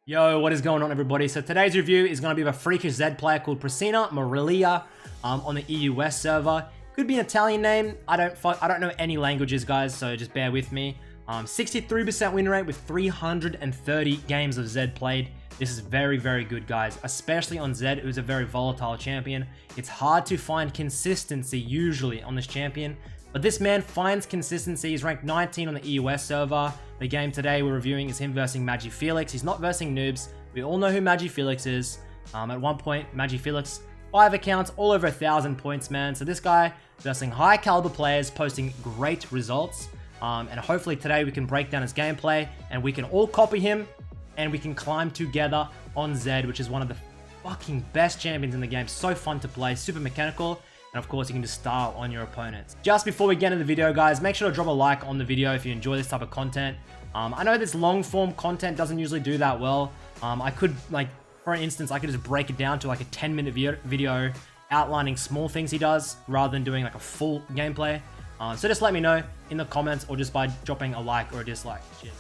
Yo, what is going on, everybody? So today's review is going to be of a freakish Z player called PRASINA MAROULIA on the EU West server. Could be an Italian name. I don't know any languages, guys, so just bear with me. 63% win rate with 330 games of Z played. This is very, very good, guys, especially on Z, who's a very volatile champion. It's hard to find consistency usually on this champion, but this man finds consistency. He's ranked 19 on the EU West server. The game today we're reviewing is him versing MagiFelix. He's not versing noobs. We all know who MagiFelix is. At one point, MagiFelix, 5 accounts, all over 1,000 points, man. So this guy versing high caliber players, posting great results. And hopefully today we can break down his gameplay and we can all copy him and we can climb together on Z, which is one of the fucking best champions in the game. So fun to play, super mechanical. And of course, you can just style on your opponents. Just before we get into the video, guys, make sure to drop a like on the video if you enjoy this type of content. I know this long form content doesn't usually do that well. I could, like, for instance, I could just break it down to like a 10-minute video outlining small things he does rather than doing like a full gameplay. So just let me know in the comments or just by dropping a like or a dislike. Cheers.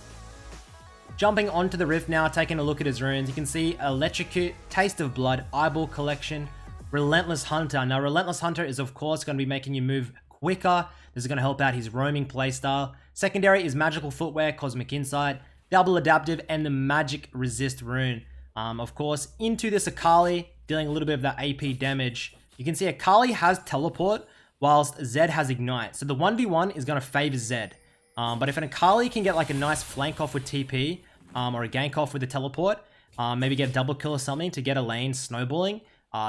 Jumping onto the rift now, taking a look at his runes, you can see Electrocute, Taste of Blood, Eyeball Collection, Relentless Hunter. Now, Relentless Hunter is, of course, going to be making you move quicker. This is going to help out his roaming playstyle. Secondary is Magical Footwear, Cosmic Insight, Double Adaptive, and the Magic Resist rune. Of course, into this Akali, dealing a little bit of that AP damage. You can see Akali has Teleport, whilst Zed has Ignite. So the 1v1 is going to favor Zed. But if an Akali can get like a nice flank off with TP, or a gank off with the Teleport, maybe get a double kill or something to get a lane snowballing,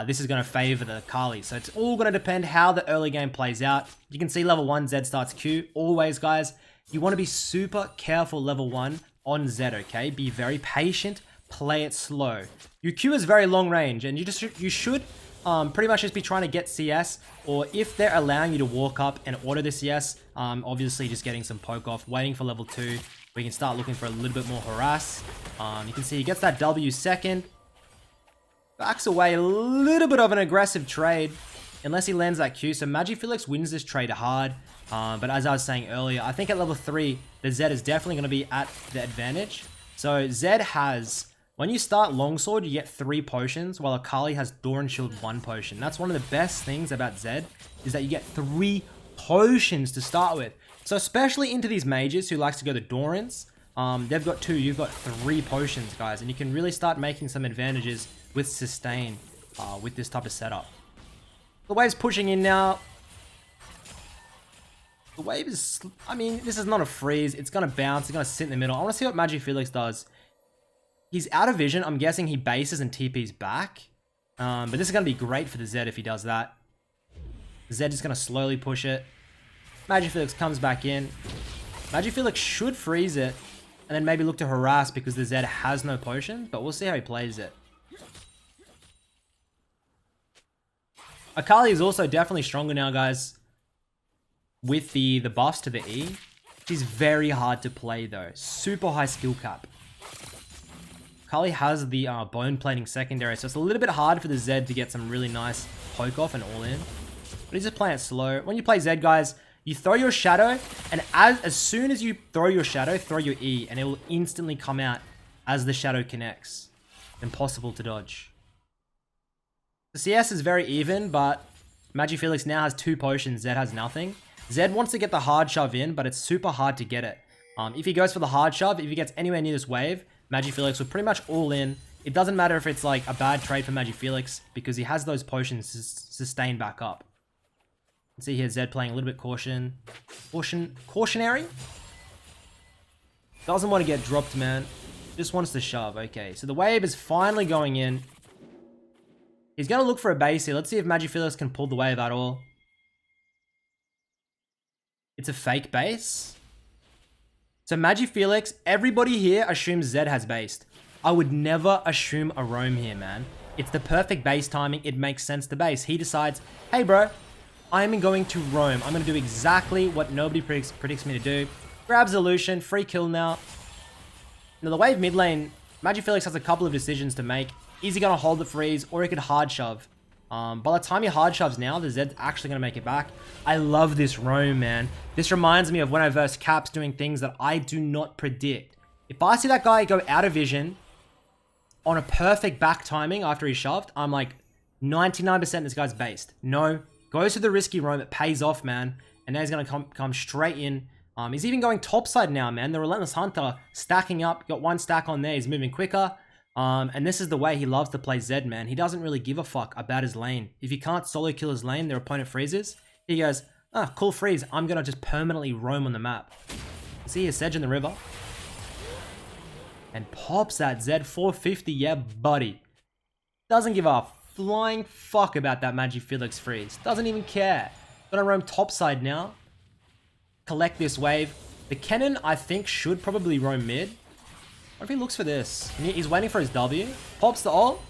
this is going to favor the Akali. So it's all going to depend how the early game plays out. You can see level 1 Zed starts Q. Always, guys, you want to be super careful level 1 on Zed, okay? Be very patient, play it slow. Your Q is very long range, and you should pretty much just be trying to get CS, or if they're allowing you to walk up and order the CS, obviously just getting some poke off, waiting for level 2. We can start looking for a little bit more harass. You can see he gets that W second. Backs away a little bit of an aggressive trade, unless he lands that Q. So MagiFelix wins this trade hard. But as I was saying earlier, I think at level 3, the Zed is definitely going to be at the advantage. So Zed has, when you start Longsword, you get 3 potions, while Akali has Door and Shield 1 potion. That's one of the best things about Zed, is that you get 3 potions to start with. So especially into these mages who likes to go to Dorans, they've got 2, you've got 3 potions, guys. And you can really start making some advantages with sustain with this type of setup. The wave's pushing in now. The wave is, I mean, this is not a freeze. It's going to bounce. It's going to sit in the middle. I want to see what MagiFelix does. He's out of vision. I'm guessing he bases and TPs back. But this is going to be great for the Zed if he does that. Zed is going to slowly push it. MagiFelix comes back in. MagiFelix should freeze it and then maybe look to harass because the Zed has no potions, but we'll see how he plays it. Akali is also definitely stronger now, guys, with the buffs to the E. She's very hard to play, though. Super high skill cap. Akali has the bone plating secondary, so it's a little bit hard for the Zed to get some really nice poke off and all in. But he's just playing it slow. When you play Zed, guys, you throw your shadow, and as soon as you throw your shadow, throw your E, and it will instantly come out as the shadow connects. Impossible to dodge. The CS is very even, but MagiFelix now has 2 potions, Zed has nothing. Zed wants to get the hard shove in, but it's super hard to get it. If he goes for the hard shove, if he gets anywhere near this wave, MagiFelix will pretty much all in. It doesn't matter if it's like a bad trade for MagiFelix, because he has those potions to sustain back up. You can see here Zed playing a little bit cautionary. Doesn't want to get dropped, man. Just wants to shove. Okay, so the wave is finally going in. He's going to look for a base here. Let's see if MagiFelix can pull the wave at all. It's a fake base. So MagiFelix, everybody here assumes Zed has based. I would never assume a roam here, man. It's the perfect base timing. It makes sense to base. He decides, hey, bro, I'm going to roam. I'm going to do exactly what nobody predicts me to do. Grabs Illusion, free kill now. Now the wave mid lane, MagiFelix has a couple of decisions to make. Is he going to hold the freeze, or he could hard shove? By the time he hard shoves now, the Zed's actually going to make it back. I love this roam, man. This reminds me of when I versed Caps doing things that I do not predict. If I see that guy go out of vision, on a perfect back timing after he shoved, I'm like 99% this guy's based. No, goes to the risky roam. It pays off, man. And now he's going to come straight in. He's even going topside now, man. The Relentless Hunter stacking up. Got one stack on there. He's moving quicker. And this is the way he loves to play Zed, man. He doesn't really give a fuck about his lane. If he can't solo kill his lane, their opponent freezes. He goes, ah, cool freeze. I'm going to just permanently roam on the map. See his Sedge in the river. And pops that Zed 450. Yeah, buddy. Doesn't give a flying fuck about that Magifelix freeze. Doesn't even care. Gonna roam topside now. Collect this wave. The cannon, I think, should probably roam mid. What if he looks for this? He's waiting for his W. Pops the ult.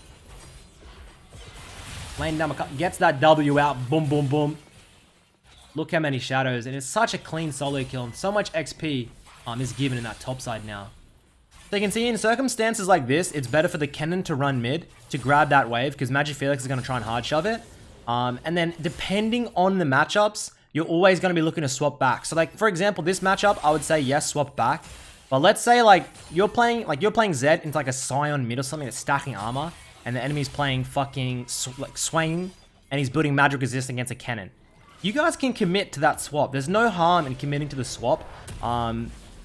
Lane down, gets that W out. Boom, boom, boom. Look how many shadows. And it's such a clean solo kill. And so much XP is given in that topside now. So you can see in circumstances like this, it's better for the cannon to run mid to grab that wave because Magifelix is going to try and hard shove it. And then depending on the matchups, you're always going to be looking to swap back. So like, for example, this matchup, I would say, yes, swap back. But let's say like you're playing Zed into like a Scion mid or something that's stacking armor. And the enemy's playing fucking like swing. And he's building magic resist against a cannon. You guys can commit to that swap. There's no harm in committing to the swap.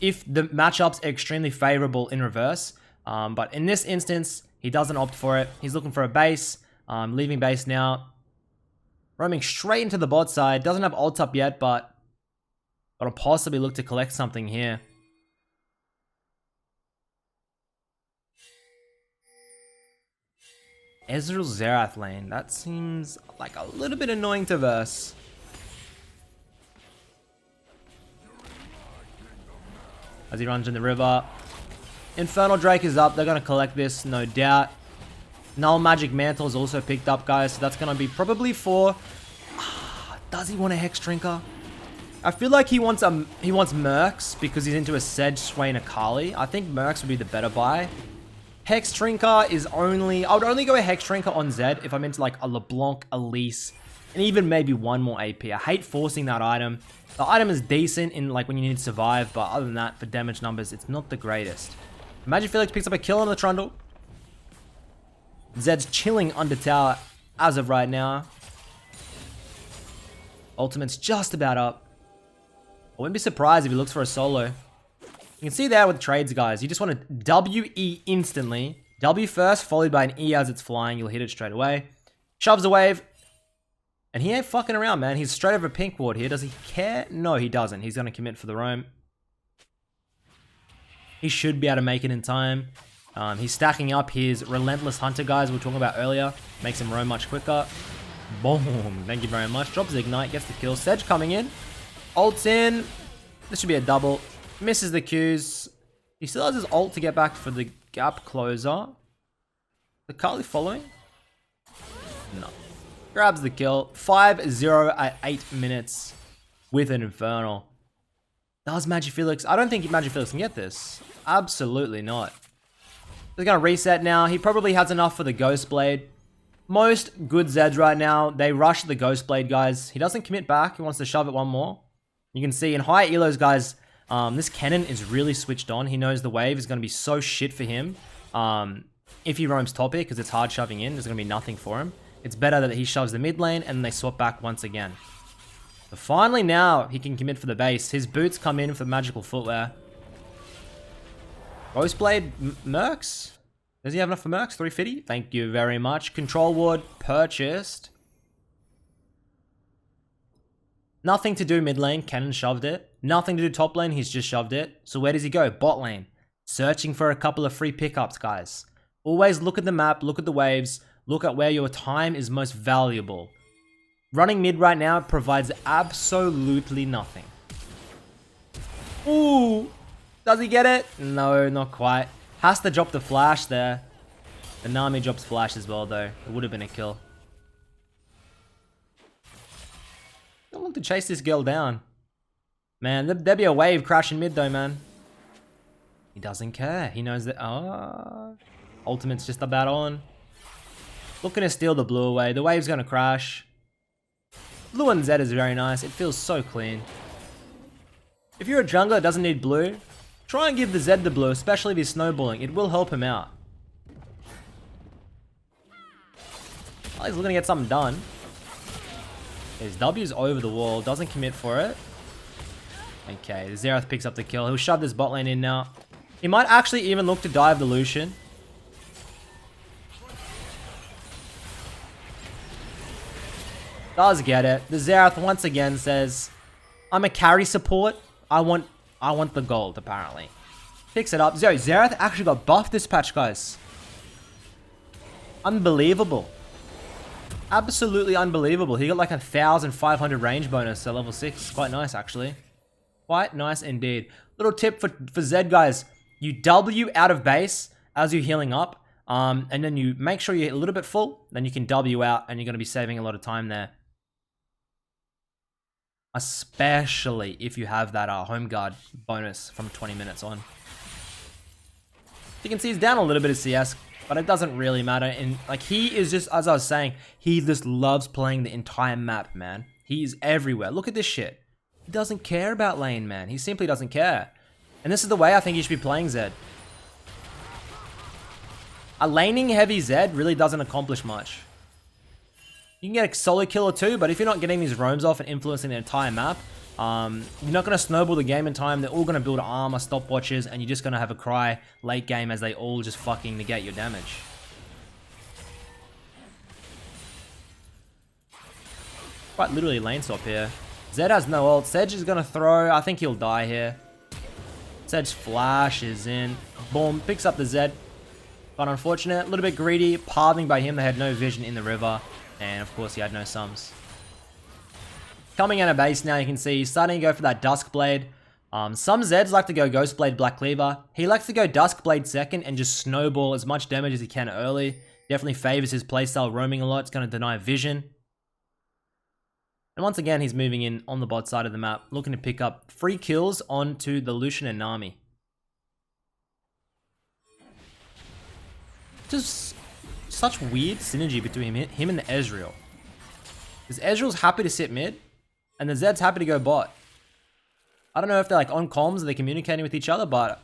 If the matchup's extremely favorable in reverse. But in this instance, he doesn't opt for it. He's looking for a base. Leaving base now. Roaming straight into the bot side. Doesn't have ult up yet, but I'll possibly look to collect something here. Ezreal Xerath lane. That seems like a little bit annoying to verse. As he runs in the river. Infernal Drake is up. They're going to collect this, no doubt. Null Magic Mantle is also picked up, guys. So that's going to be probably for... does he want a Hex Drinker? I feel like he wants Mercs because he's into a Sedge, Swain, Akali. I think Mercs would be the better buy. Hex Drinker is only... I would only go a Hex Drinker on Zed if I'm into like a LeBlanc, Elise, and even maybe one more AP. I hate forcing that item. The item is decent in like when you need to survive, but other than that, for damage numbers, it's not the greatest. Magifelix picks up a kill on the Trundle. Zed's chilling under tower as of right now. Ultimate's just about up. I wouldn't be surprised if he looks for a solo. You can see there with trades, guys. You just want to W-E instantly. W first, followed by an E as it's flying. You'll hit it straight away. Shoves a wave. And he ain't fucking around, man. He's straight over pink ward here. Does he care? No, he doesn't. He's going to commit for the roam. He should be able to make it in time. He's stacking up his Relentless Hunter, guys, we were talking about earlier. Makes him roam much quicker. Boom. Thank you very much. Drops the Ignite, gets the kill. Sedge coming in. Ult's in. This should be a double. Misses the Qs. He still has his ult to get back for the gap closer. The Kali following? No. Grabs the kill. 5-0 at 8 minutes with an Infernal. Does Magifelix? I don't think Magifelix can get this. Absolutely not. They're going to reset now. He probably has enough for the Ghost Blade. Most good Zeds right now, they rush the Ghost Blade, guys. He doesn't commit back. He wants to shove it one more. You can see in high elos, guys, this cannon is really switched on. He knows the wave is going to be so shit for him. If he roams top here, because it's hard shoving in, there's going to be nothing for him. It's better that he shoves the mid lane and they swap back once again. So finally now, he can commit for the base. His boots come in for magical footwear. Ghostblade Mercs? Does he have enough for Mercs? 350? Thank you very much. Control Ward purchased. Nothing to do mid lane. Cannon shoved it. Nothing to do top lane. He's just shoved it. So where does he go? Bot lane. Searching for a couple of free pickups, guys. Always look at the map. Look at the waves. Look at where your time is most valuable. Running mid right now provides absolutely nothing. Ooh. Does he get it? No, not quite. Has to drop the flash there. The Nami drops flash as well, though. It would have been a kill. Don't look to chase this girl down. Man, there'd be a wave crashing mid, though, man. He doesn't care. He knows that... Oh, ultimate's just about on. Looking to steal the blue away. The wave's going to crash. Blue and Zed is very nice. It feels so clean. If you're a jungler that doesn't need blue, try and give the Zed the blue, especially if he's snowballing. It will help him out. Oh, he's looking to get something done. His W's over the wall. Doesn't commit for it. Okay, Xerath picks up the kill. He'll shove this bot lane in now. He might actually even look to dive the Lucian. Does get it. The Xerath once again says, I'm a carry support. I want the gold, apparently. Picks it up. Xerath actually got buffed this patch, guys. Unbelievable. Absolutely unbelievable. He got like 1,500 range bonus at level 6. Quite nice, actually. Quite nice indeed. Little tip for Zed, guys. You W out of base as you're healing up. And then you make sure you're a little bit full. Then you can W out and you're going to be saving a lot of time there. Especially if you have that home guard bonus from 20 minutes on. You can see he's down a little bit of CS, but it doesn't really matter. And like, he is just, as I was saying, he just loves playing the entire map, man. He's everywhere. Look at this shit. He doesn't care about lane, man. He simply doesn't care. And this is the way I think you should be playing Zed. A laning heavy Zed really doesn't accomplish much. You can get a solo kill or two, but if you're not getting these roams off and influencing the entire map, you're not going to snowball the game in time. They're all going to build armor, stopwatches, and you're just going to have a cry late game as they all just fucking negate your damage. Quite literally lane swap here. Zed has no ult. Sedge is going to throw. I think he'll die here. Sedge flashes in. Boom. Picks up the Zed. But unfortunate. A little bit greedy. Pathing by him. They had no vision in the river. And of course he had no sums. Coming out of base now, you can see he's starting to go for that Duskblade. Some Zeds like to go Ghostblade Black Cleaver. He likes to go Duskblade second and just snowball as much damage as he can early. Definitely favors his playstyle roaming a lot. It's going to deny vision. And once again, he's moving in on the bot side of the map, looking to pick up free kills onto the Lucian and Nami. Just such weird synergy between him and the Ezreal. Because Ezreal's happy to sit mid, and the Zed's happy to go bot. I don't know if they're like on comms, or they're communicating with each other, but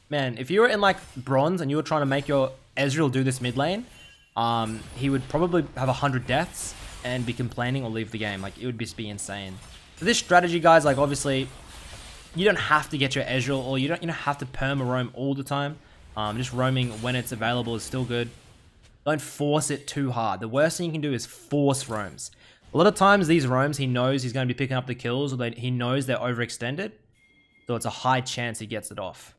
man, if you were in like bronze and you were trying to make your Ezreal do this mid lane, he would probably have 100 deaths and be complaining or leave the game. Like, it would just be insane. For this strategy, guys, like obviously, you don't have to get your Ezreal, or you don't have to perma roam all the time. Just roaming when it's available is still good. Don't force it too hard. The worst thing you can do is force roams. A lot of times these roams, he knows he's going to be picking up the kills, or he knows they're overextended. So it's a high chance he gets it off.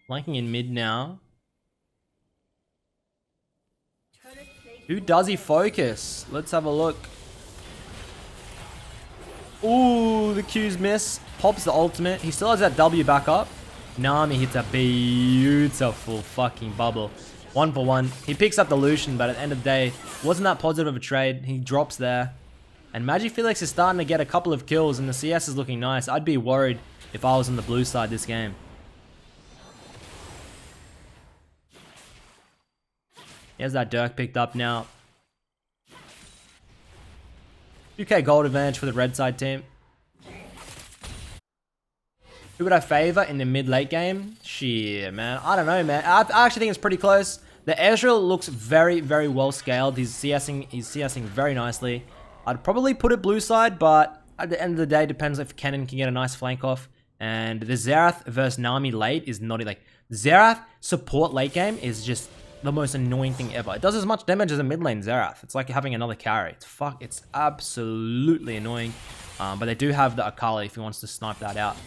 Flanking in mid now. Who does he focus? Let's have a look. Ooh, the Q's miss. Pops the ultimate. He still has that W back up. Nami hits a beautiful fucking bubble. 1 for 1. He picks up the Lucian, but at the end of the day, wasn't that positive of a trade. He drops there. And Magifelix is starting to get a couple of kills, and the CS is looking nice. I'd be worried if I was on the blue side this game. Here's that Dirk picked up now. 2k gold advantage for the red side team. Who would I favor in the mid-late game? Shit, man. I don't know, man. I actually think it's pretty close. The Ezreal looks very, very well scaled. He's CSing very nicely. I'd probably put it blue side, but at the end of the day, depends if Kennen can get a nice flank off. And the Xerath versus Nami late is not like... Xerath support late game is just the most annoying thing ever. It does as much damage as a mid lane Xerath. It's like having another carry. It's absolutely annoying. But they do have the Akali if he wants to snipe that out.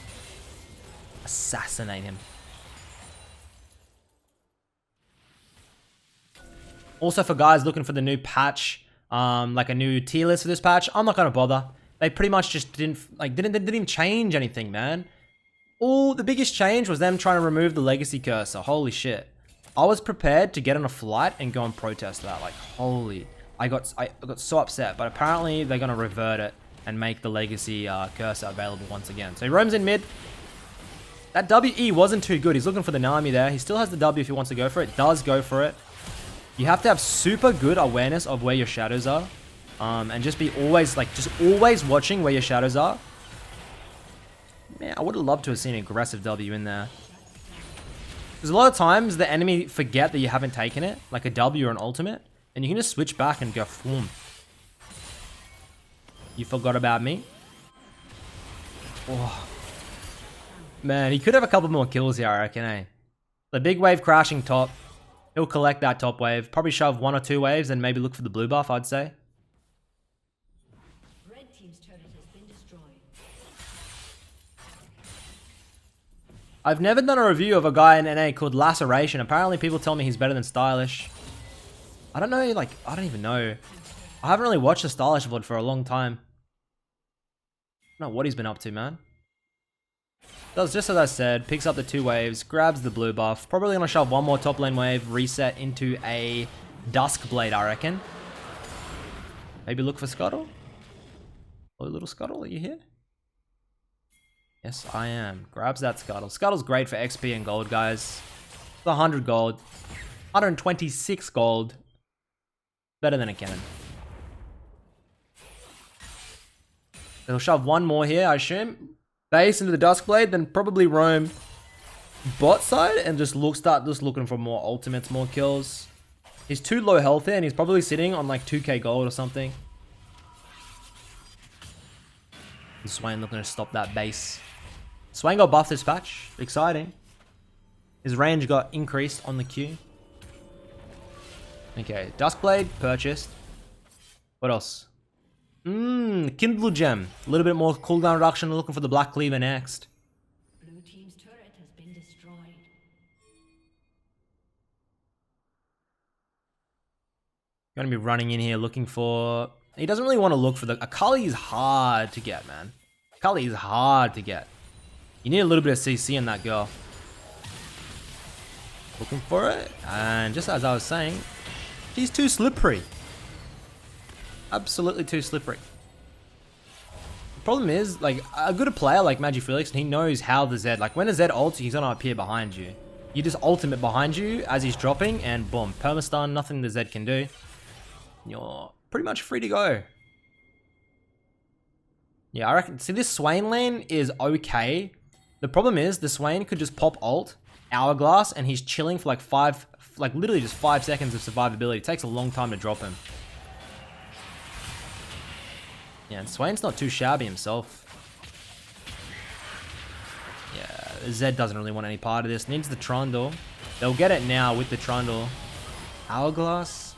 Assassinate him. Also for guys looking for the new patch, like a new tier list for this patch, I'm not gonna bother. They pretty much just didn't even change anything, man. The biggest change was them trying to remove the legacy cursor. Holy shit. I was prepared to get on a flight and go and protest that. Like, holy, I got so upset, but apparently they're gonna revert it and make the legacy cursor available once again. So he roams in mid. That WE wasn't too good. He's looking for the Nami there. He still has the W if he wants to go for it. Does go for it. You have to have super good awareness of where your shadows are. And just be always watching where your shadows are. Man, I would have loved to have seen an aggressive W in there. Because a lot of times the enemy forget that you haven't taken it, like a W or an ultimate, and you can just switch back and go, boom. You forgot about me. Oh. Man, he could have a couple more kills here, I reckon, eh? The big wave crashing top. He'll collect that top wave. Probably shove 1 or 2 waves and maybe look for the blue buff, I'd say. Red team's turret has been destroyed. I've never done a review of a guy in NA called Laceration. Apparently people tell me he's better than Stylish. I don't know, like, I don't even know. I haven't really watched the Stylish VOD for a long time. I don't know what he's been up to, man. Does just as I said, picks up the 2 waves, grabs the blue buff. Probably gonna shove 1 more top lane wave, reset into a Dusk Blade, I reckon. Maybe look for Scuttle? Oh, little Scuttle, are you here? Yes, I am. Grabs that Scuttle. Scuttle's great for XP and gold, guys. It's 100 gold. 126 gold. Better than a cannon. He'll shove 1 more here, I assume. Base into the Duskblade, then probably roam bot side and just start looking for more ultimates, more kills. He's too low health here and he's probably sitting on like 2k gold or something. And Swain looking to stop that base. Swain got buffed this patch. Exciting. His range got increased on the Q. Okay, Duskblade purchased. What else? Kindle Gem. A little bit more cooldown reduction. Looking for the Black Cleaver next. Blue team's turret has been destroyed. Gonna be running in here looking for... He doesn't really want to look for the... Akali is hard to get, man. Akali is hard to get. You need a little bit of CC in that girl. Looking for it. And just as I was saying, she's too slippery. Absolutely too slippery. The problem is, like, a good player like Magifelix, and he knows how the Zed, like when a Zed ults, he's gonna appear behind you. You just ultimate behind you as he's dropping, and boom, permastun, nothing the Zed can do. You're pretty much free to go. Yeah, I reckon, see this Swain lane is okay. The problem is, the Swain could just pop ult, Hourglass, and he's chilling for like literally just 5 seconds of survivability. It takes a long time to drop him. Yeah, and Swain's not too shabby himself. Yeah, Zed doesn't really want any part of this. Needs the Trundle. They'll get it now with the Trundle. Hourglass.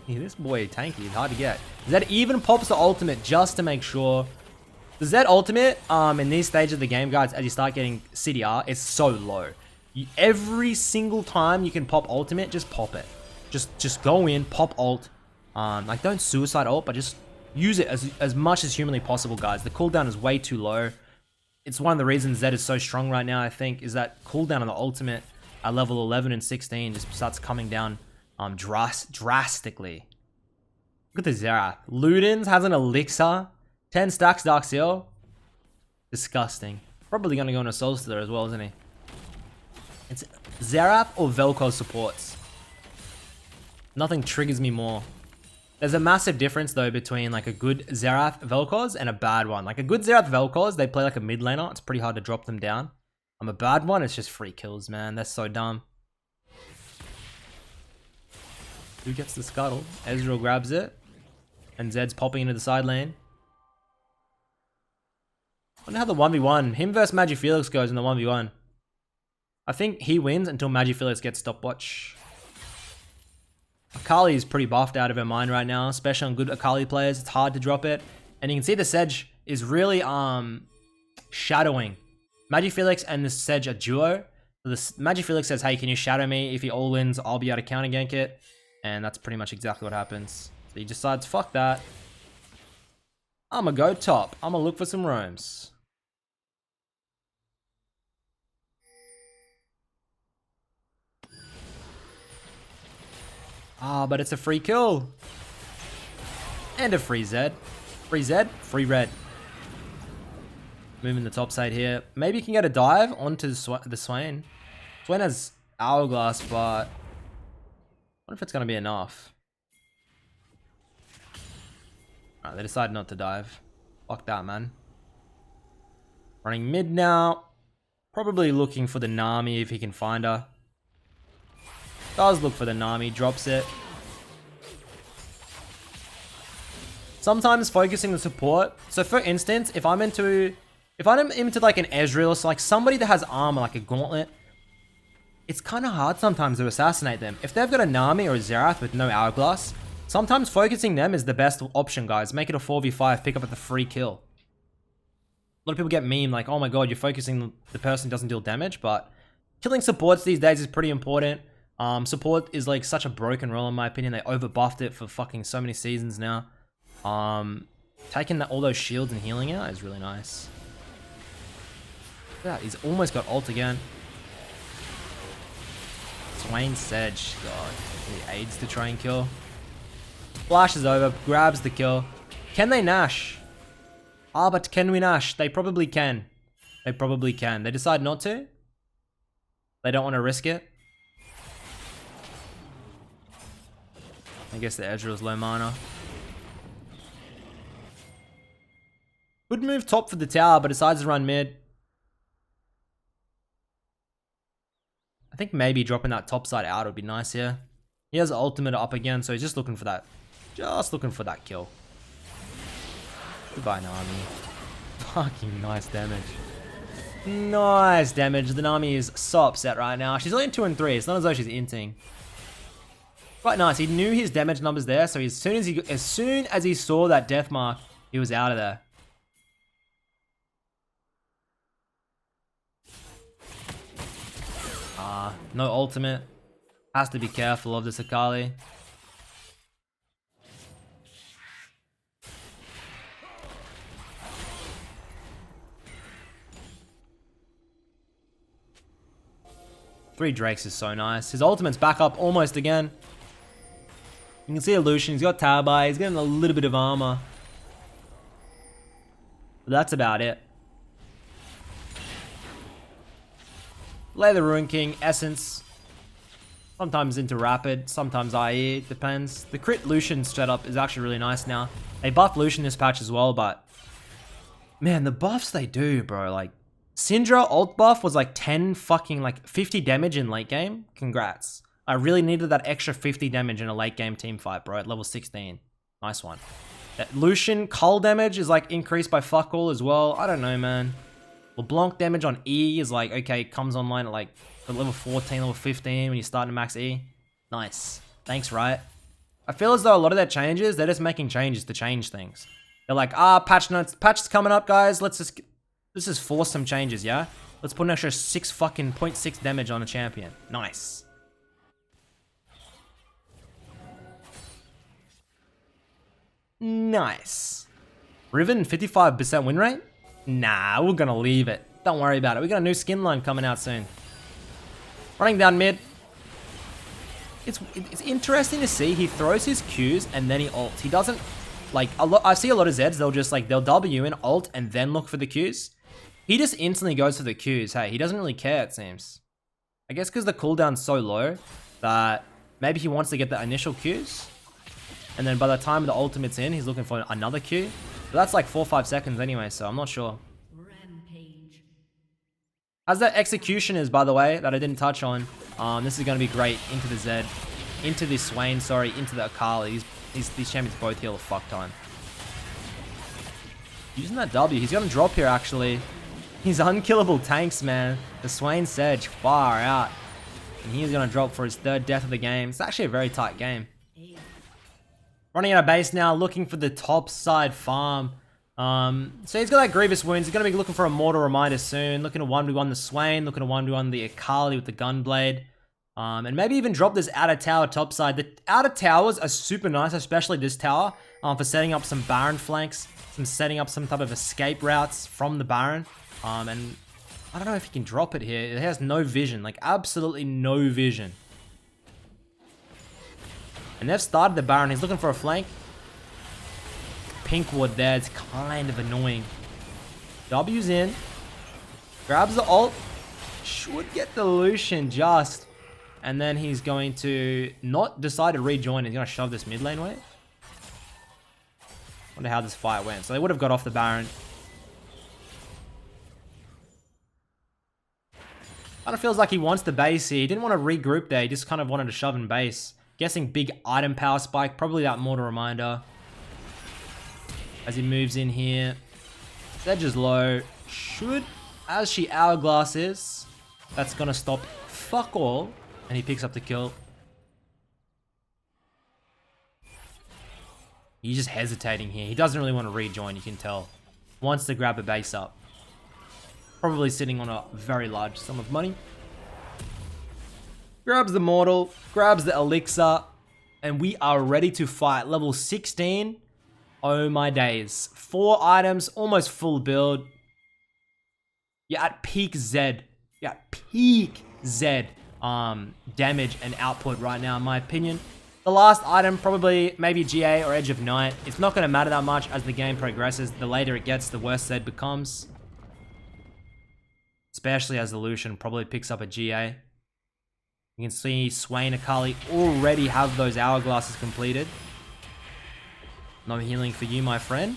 Yeah, this boy tanky. It's hard to get. Zed even pops the ultimate just to make sure. The Zed ultimate, in these stages of the game, guys, as you start getting CDR, is so low. Every single time you can pop ultimate, just pop it. Just go in, pop ult. Like, don't suicide ult, but just use it as much as humanly possible, guys. The cooldown is way too low. It's one of the reasons Zed is so strong right now, I think, is that cooldown on the ultimate at level 11 and 16 just starts coming down drastically. Look at the Xerath. Ludens has an elixir. 10 stacks Dark Seal. Disgusting. Probably going to go on a Soul Stealer as well, isn't he? It's Xerath or Vel'Koz supports. Nothing triggers me more. There's a massive difference though between like a good Xerath Vel'Koz and a bad one. Like a good Xerath Vel'Koz, they play like a mid laner. It's pretty hard to drop them down. A bad one, it's just free kills, man. That's so dumb. Who gets the Scuttle? Ezreal grabs it. And Zed's popping into the side lane. I wonder how the 1v1, him versus Magifelix goes in the 1v1. I think he wins until Magifelix gets stopwatch. Akali is pretty buffed out of her mind right now, especially on good Akali players. It's hard to drop it. And you can see the Sedge is really shadowing. Magifelix and the Sedge are duo. So the Magifelix says, hey, can you shadow me? If he all wins, I'll be able to counter gank it. And that's pretty much exactly what happens. So he decides, fuck that. I'm gonna go top. I'm gonna look for some roams. But it's a free kill. And a free Zed. Free Zed, free red. Moving the top side here. Maybe you can get a dive onto the Swain. Swain has Hourglass, but I wonder if it's going to be enough. Alright, they decide not to dive. Fuck that, man. Running mid now. Probably looking for the Nami if he can find her. Does look for the Nami, drops it. Sometimes focusing the support. So for instance, if I'm into like an Ezreal, so like somebody that has armor, like a gauntlet, it's kind of hard sometimes to assassinate them. If they've got a Nami or a Xerath with no hourglass, sometimes focusing them is the best option, guys. Make it a 4v5, pick up at the free kill. A lot of people get memed like, oh my god, you're focusing the person who doesn't deal damage, but killing supports these days is pretty important. Support is like such a broken role in my opinion. They overbuffed it for fucking so many seasons now. Taking all those shields and healing out is really nice. Yeah, he's almost got ult again. Swain Sedge, god, he aids to try and kill. Flashes over, grabs the kill. Can they Nash? Ah, but can we Nash? They probably can. They probably can. They decide not to. They don't want to risk it. I guess the Ezreal's low mana. Would move top for the tower, but decides to run mid. I think maybe dropping that top side out would be nice here. He has ultimate up again, so he's just looking for that. Just looking for that kill. Goodbye, Nami. Fucking nice damage. Nice damage. The Nami is so upset right now. She's only 2 and 3. It's not as though she's inting. Quite nice. He knew his damage numbers there, so as soon as he saw that death mark, he was out of there. No ultimate. Has to be careful of this Akali. Three Drakes is so nice. His ultimate's back up almost again. You can see a Lucian. He's got Tower by. He's getting a little bit of armor. But that's about it. Lay the Ruin King, Essence. Sometimes into Rapid, sometimes IE, it depends. The crit Lucian setup is actually really nice now. They buffed Lucian this patch as well, but man, the buffs they do, bro. Like, Syndra ult buff was like 10 fucking, like 50 damage in late game. Congrats. I really needed that extra 50 damage in a late game team fight, bro, at level 16. Nice one. That Lucian cull damage is like increased by fuck all as well. I don't know, man. LeBlanc damage on E is like, okay, comes online at like level 14, level 15 when you're starting to max E. Nice. Thanks, Riot. I feel as though a lot of their changes, they're just making changes to change things. They're like, patch notes, patch is coming up, guys. Let's just force some changes, yeah? Let's put an extra 0.6 damage on a champion. Nice. Nice. Riven, 55% win rate? Nah, we're gonna leave it. Don't worry about it. We got a new skin line coming out soon. Running down mid. It's interesting to see. He throws his Qs and then he ults. He doesn't like I see a lot of Zeds. They'll W in ult and then look for the Qs. He just instantly goes for the Qs. Hey, he doesn't really care. It seems. I guess because the cooldown's so low that maybe he wants to get the initial Qs, and then by the time the ultimate's in, he's looking for another Q. But that's like 4 or 5 seconds anyway, so I'm not sure. Rampage. As that execution is, by the way, that I didn't touch on, this is going to be great into the Zed, into the Swain, sorry, into the Akali. These champions both heal a fuck ton. Using that W, he's going to drop here actually. He's unkillable tanks, man. The Swain Sedge, far out. And he's going to drop for his 3rd death of the game. It's actually a very tight game. Running out of base now, looking for the top side farm. So he's got that Grievous Wounds. He's going to be looking for a Mortal Reminder soon. Looking to 1v1 the Swain. Looking to 1v1 the Akali with the Gunblade. And maybe even drop this outer tower top side. The outer towers are super nice, especially this tower, for setting up some Baron flanks. Setting up some type of escape routes from the Baron. And I don't know if he can drop it here. It has no vision. Like, absolutely no vision. And they've started the Baron. He's looking for a flank. Pink ward there. It's kind of annoying. W's in. Grabs the ult. Should get the Lucian just. And then he's going to not decide to rejoin. He's going to shove this mid lane wave. Wonder how this fight went. So they would have got off the Baron. Kind of feels like he wants the base here. He didn't want to regroup there. He just kind of wanted to shove in base. Guessing big item power spike. Probably that mortar reminder. As he moves in here. Sedge is low. Should, as she hourglasses, that's going to stop fuck all. And he picks up the kill. He's just hesitating here. He doesn't really want to rejoin, you can tell. Wants to grab a base up. Probably sitting on a very large sum of money. Grabs the mortal, grabs the elixir, and we are ready to fight. Level 16. Oh my days. 4 items, almost full build. You're at peak Z. You're at peak Z damage and output right now, in my opinion. The last item, probably maybe GA or Edge of Night. It's not going to matter that much as the game progresses. The later it gets, the worse Zed becomes. Especially as the Lucian probably picks up a GA. You can see Swain and Akali already have those hourglasses completed. No healing for you, my friend.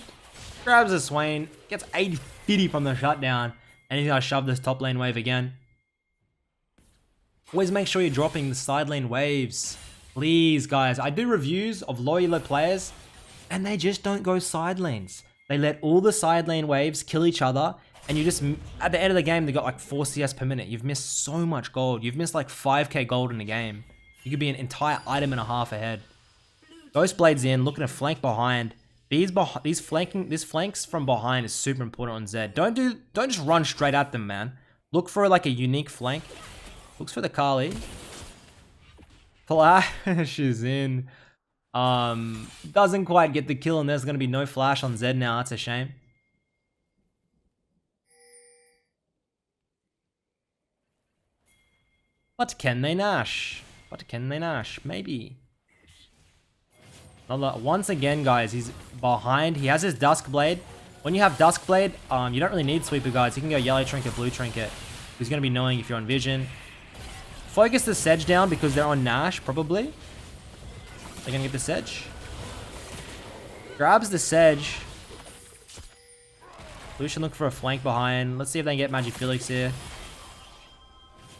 Grabs a Swain, gets 80 from the shutdown, and he's going to shove this top lane wave again. Always make sure you're dropping the side lane waves. Please, guys. I do reviews of low elo players, and they just don't go side lanes. They let all the side lane waves kill each other, and you just, at the end of the game, they got like 4 CS per minute. You've missed so much gold. You've missed like 5k gold in the game. You could be an entire item and a half ahead. Ghostblade's in, looking to flank behind. This flanks from behind is super important on Zed. Don't just run straight at them, man. Look for like a unique flank. Looks for the Kali. Flash is in. Doesn't quite get the kill, and there's going to be no flash on Zed now. That's a shame. What can they Nash? What can they Nash? Maybe. Once again, guys, he's behind. He has his Duskblade. When you have Duskblade, you don't really need Sweeper, guys. You can go Yellow Trinket, Blue Trinket. He's going to be knowing if you're on Vision. Focus the Sedge down because they're on Nash, probably. They're going to get the Sedge. Grabs the Sedge. Lucian looking for a flank behind. Let's see if they can get Magic Felix here.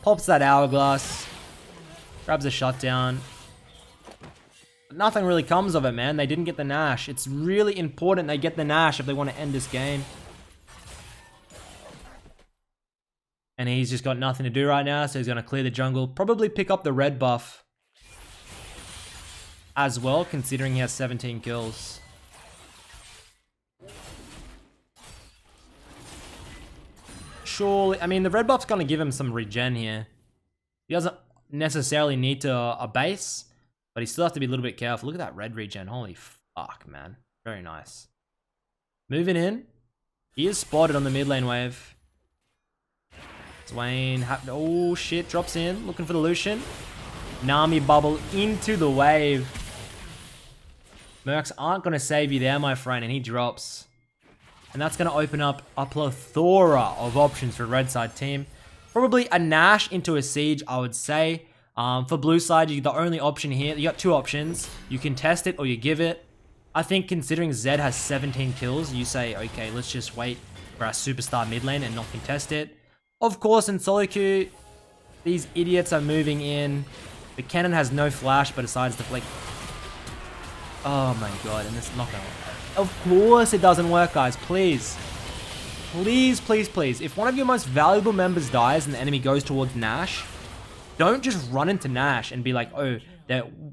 Pops that Hourglass. Grabs a shutdown. But nothing really comes of it, man. They didn't get the Nash. It's really important they get the Nash if they want to end this game. And he's just got nothing to do right now, so he's going to clear the jungle. Probably pick up the red buff as well, considering he has 17 kills. Surely, I mean, the red buff's going to give him some regen here. He doesn't necessarily need to a base, but he still has to be a little bit careful. Look at that red regen. Holy fuck, man. Very nice. Moving in. He is spotted on the mid lane wave. Swain, oh shit, drops in, looking for the Lucian. Nami bubble into the wave. Mercs aren't going to save you there, my friend, and he drops. And that's going to open up a plethora of options for red side team. Probably a Nash into a Siege, I would say. For blue side, the only option here, you got 2 options. You can test it or you give it. I think considering Zed has 17 kills, you say, okay, let's just wait for our superstar mid lane and not contest it. Of course, in solo queue, these idiots are moving in. The cannon has no flash, but decides to flick. Oh my god, and it's not gonna work. Of course it doesn't work, guys. Please. Please, please, please. If one of your most valuable members dies and the enemy goes towards Nash, don't just run into Nash and be like, oh,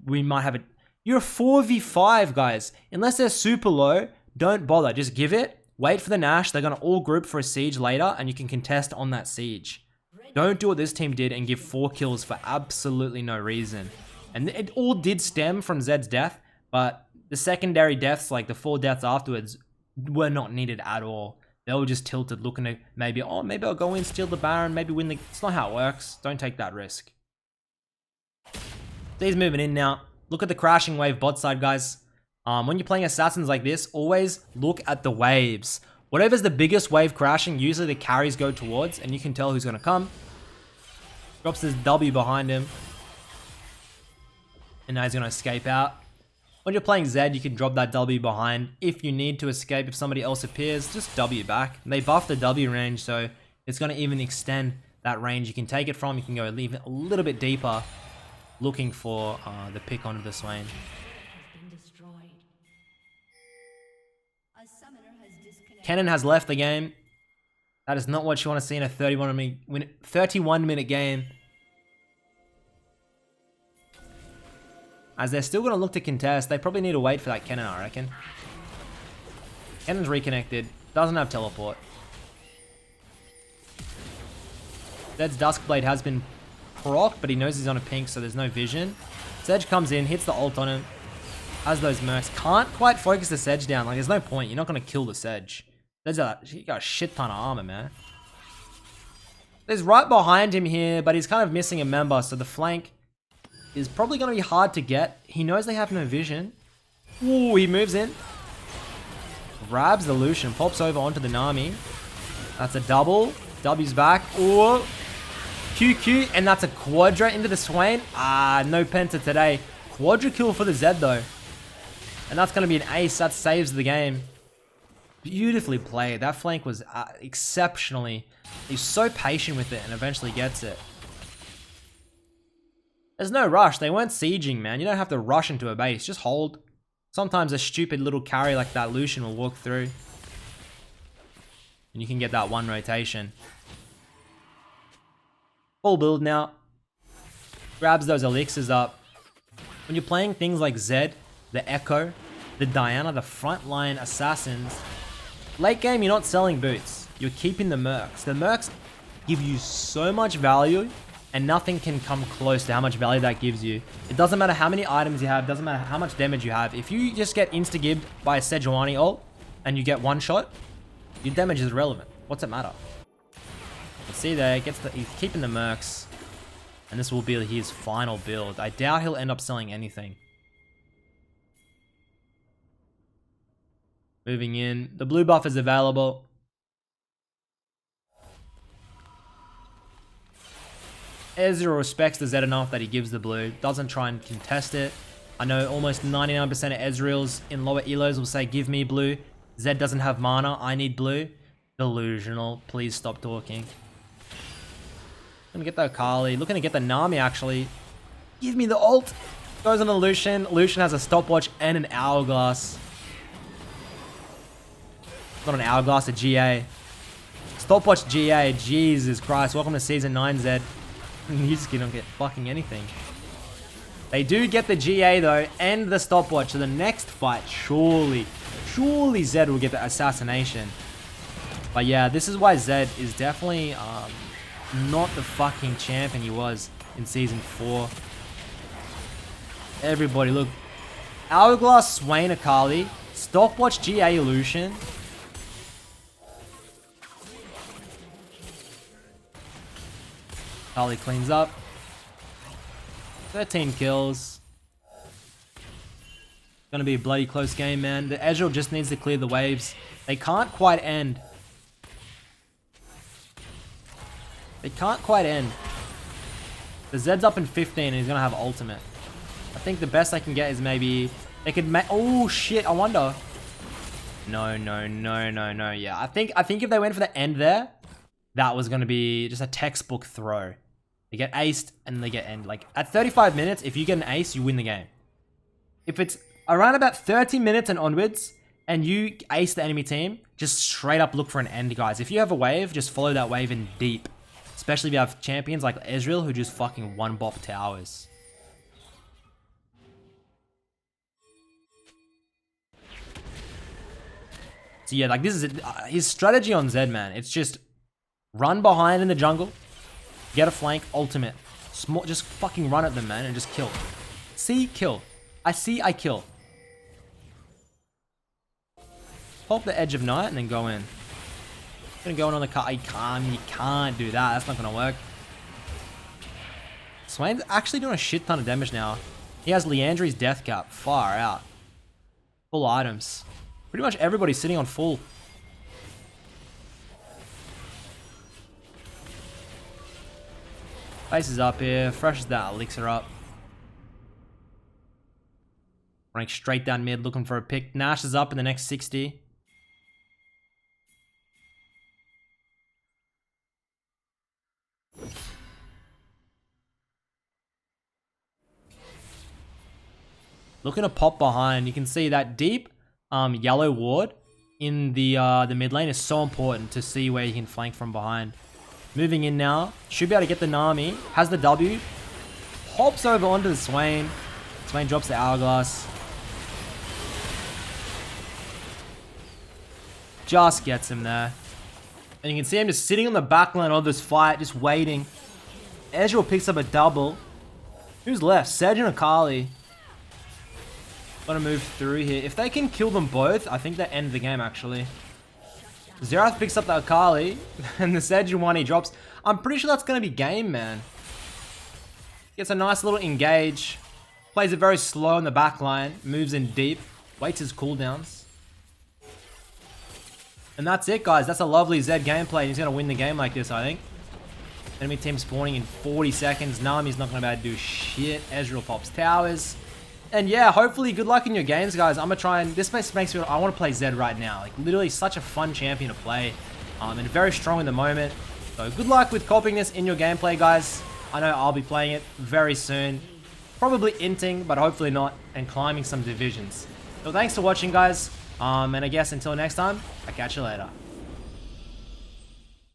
we might have a... You're a 4v5, guys. Unless they're super low, don't bother. Just give it. Wait for the Nash. They're going to all group for a siege later, and you can contest on that siege. Don't do what this team did and give 4 kills for absolutely no reason. And it all did stem from Zed's death, but the secondary deaths, like the 4 deaths afterwards, were not needed at all. They were just tilted, looking at maybe, oh, maybe I'll go in, steal the Baron, maybe win the... It's not how it works. Don't take that risk. So he's moving in now. Look at the crashing wave bot side, guys. When you're playing assassins like this, always look at the waves. Whatever's the biggest wave crashing, usually the carries go towards, and you can tell who's going to come. Drops his W behind him. And now he's going to escape out. When you're playing Zed, you can drop that W behind. If you need to escape, if somebody else appears, just W back. They buff the W range, so it's going to even extend that range you can take it from. You can go leave it a little bit deeper, looking for the pick onto the Swain. Kennen has left the game. That is not what you want to see in a 31-minute game. As they're still going to look to contest, they probably need to wait for that Kennen, I reckon. Kennen's reconnected. Doesn't have teleport. Zed's Duskblade has been proc, but he knows he's on a pink, so there's no vision. Sedge comes in, hits the ult on him. Has those mercs. Can't quite focus the Sedge down. Like, there's no point. You're not going to kill the Sedge. He got a shit ton of armor, man. He's right behind him here, but he's kind of missing a member, so the flank is probably going to be hard to get. He knows they have no vision. Ooh, he moves in. Grabs the Lucian, pops over onto the Nami. That's a double. W's back. Ooh. QQ, and that's a Quadra into the Swain. Ah, no Penta today. Quadra kill for the Zed, though. And that's going to be an ace. That saves the game. Beautifully played. That flank was exceptionally... He's so patient with it and eventually gets it. There's no rush. They weren't sieging, man. You don't have to rush into a base. Just hold. Sometimes a stupid little carry like that Lucian will walk through. And you can get that one rotation. Full build now. Grabs those elixirs up. When you're playing things like Zed, the Echo, the Diana, the frontline assassins, late game you're not selling boots. You're keeping the mercs. The mercs give you so much value and nothing can come close to how much value that gives you. It doesn't matter how many items you have, doesn't matter how much damage you have. If you just get insta-gibbed by a Sejuani ult and you get one shot, your damage is irrelevant. What's it matter? Let's see there, he's keeping the mercs. And this will be his final build. I doubt he'll end up selling anything. Moving in. The blue buff is available. Ezreal respects the Zed enough that he gives the blue. Doesn't try and contest it. I know almost 99% of Ezreals in lower elos will say, give me blue. Zed doesn't have mana. I need blue. Delusional. Please stop talking. Gonna get the Akali. Looking to get the Nami, actually. Give me the ult. Goes on the Lucian. Lucian has a stopwatch and an hourglass. Not an hourglass, a GA. Stopwatch GA. Jesus Christ. Welcome to Season 9, Zed. You just don't get fucking anything. They do get the GA, though, and the stopwatch. So the next fight, surely Zed will get the assassination. But yeah, this is why Zed is definitely not the fucking champion he was in Season 4. Everybody, look. Hourglass Swain Akali. Stopwatch GA Lucian. Akali cleans up. 13 kills. Gonna be a bloody close game, man. The Ezreal just needs to clear the waves. They can't quite end. They can't quite end. The Zed's up in 15 and he's gonna have ultimate. I think the best they can get is maybe... They could make... Oh, shit. I wonder. No. Yeah, I think if they went for the end there, that was gonna be just a textbook throw. They get aced and they get end. Like, at 35 minutes, if you get an ace, you win the game. If it's around about 30 minutes and onwards, and you ace the enemy team, just straight up look for an end, guys. If you have a wave, just follow that wave in deep. Especially if you have champions like Ezreal who just fucking one-bop towers. So yeah, like this is his strategy on Zed, man. It's just run behind in the jungle, get a flank, ultimate. Small, just fucking run at them, man, and just kill. See, kill. I see, I kill. Pop the Edge of Night and then go in. Gonna go in on the car. You can't do that. That's not gonna work. Swain's actually doing a shit ton of damage now. He has Leandri's death cap. Far out. Full items. Pretty much everybody's sitting on full. Face is up here. Freshes that elixir up. Running straight down mid, looking for a pick. Nash is up in the next 60. looking to pop behind. You can see that deep yellow ward in the mid lane is so important to see where you can flank from behind. Moving in now. Should be able to get the Nami. Has the W. Hops over onto the Swain. Swain drops the Hourglass. Just gets him there. And you can see him just sitting on the backline of this fight, just waiting. Ezreal picks up a double. Who's left? Sedge and Akali. Gonna move through here. If they can kill them both, I think they end the game, actually. Xerath picks up the Akali, and the Sedge one he drops. I'm pretty sure that's gonna be game, man. Gets a nice little engage. Plays it very slow in the back line. Moves in deep. Waits his cooldowns. And that's it, guys. That's a lovely Zed gameplay. He's gonna win the game like this, I think. Enemy team spawning in 40 seconds. Nami's not gonna be able to do shit. Ezreal pops towers. And yeah, hopefully good luck in your games, guys. I'm gonna try and... This makes me... I want to play Zed right now. Like, literally such a fun champion to play. And very strong in the moment. So good luck with copying this in your gameplay, guys. I know I'll be playing it very soon. Probably inting, but hopefully not. And climbing some divisions. So thanks for watching, guys. And I guess until next time, I'll catch you later.